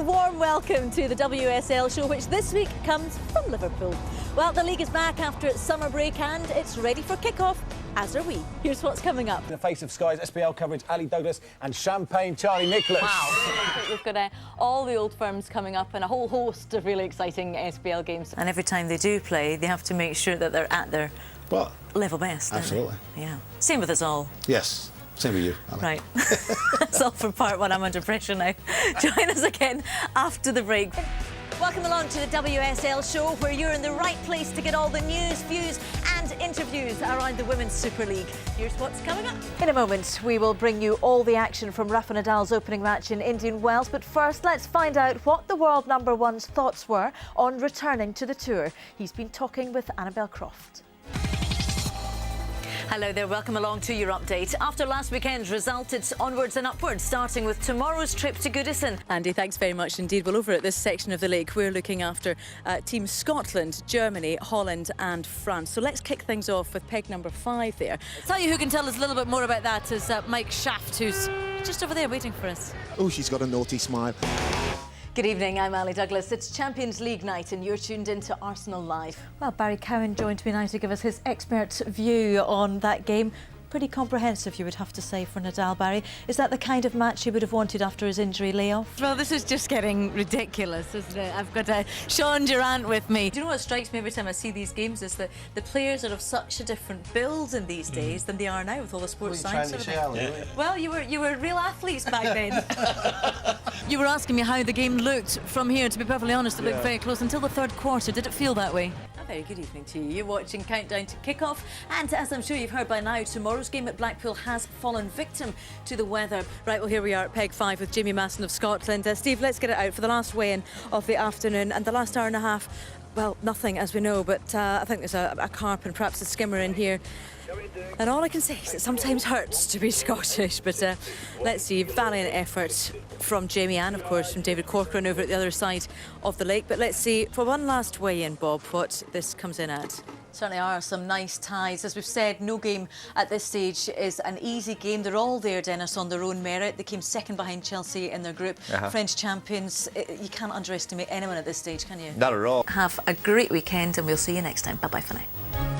warm welcome to the WSL show, which this week comes from Liverpool. Well, the league is back after its summer break and it's ready for kick-off, as are we. Here's what's coming up. In the face of Sky's SPL coverage, Ali Douglas and Champagne Charlie Nicholas. Wow. We've got all the old firms coming up and a whole host of really exciting SPL games. And every time they do play, they have to make sure that they're at their level best. Absolutely. Yeah. Same with us all. Yes. Same with you, Ali. Right. That's all for part one. I'm under pressure now. Join us again after the break. Welcome along to the WSL show, where you're in the right place to get all the news, views and interviews around the Women's Super League. Here's what's coming up. In a moment, we will bring you all the action from Rafa Nadal's opening match in Indian Wells. But first, let's find out what the world #1's thoughts were on returning to the tour. He's been talking with Annabelle Croft. Hello there, welcome along to your update. After last weekend's result, it's onwards and upwards, starting with tomorrow's trip to Goodison. Andy, thanks very much indeed. Well, over at this section of the league, we're looking after Team Scotland, Germany, Holland and France. So let's kick things off with peg number 5 there. I'll tell you who can tell us a little bit more about that is Mike Shaft, who's just over there waiting for us. Oh, she's got a naughty smile. Good evening, I'm Ali Douglas. It's Champions League night and you're tuned into Arsenal Live. Well, Barry Cowan joined me now to give us his expert view on that game. Pretty comprehensive, you would have to say, for Nadal, Barry. Is that the kind of match he would have wanted after his injury layoff? Well, this is just getting ridiculous, isn't it? I've got Sean Durant with me. Do you know what strikes me every time I see these games is that the players are of such a different build in these days than they are now with all the sports science. Well, you were real athletes back then. You were asking me how the game looked from here. To be perfectly honest, it looked very close until the third quarter. Did it feel that way? A very good evening to you. You're watching Countdown to Kick-Off, and as I'm sure you've heard by now, tomorrow's game at Blackpool has fallen victim to the weather. Right, well, here we are at peg 5 with Jamie Masson of Scotland. Steve, let's get it out for the last weigh-in of the afternoon, and the last hour and a half, well, nothing as we know, but I think there's a carp and perhaps a skimmer in here. And all I can say is it sometimes hurts to be Scottish, but let's see, valiant effort from Jamie and, of course, from David Corcoran over at the other side of the lake. But let's see, for one last weigh-in, Bob, what this comes in at. Certainly are some nice ties. As we've said, no game at this stage is an easy game. They're all there, Dennis, on their own merit. They came second behind Chelsea in their group. French champions. You can't underestimate anyone at this stage, can you? Not at all. Have a great weekend and we'll see you next time. Bye-bye for now.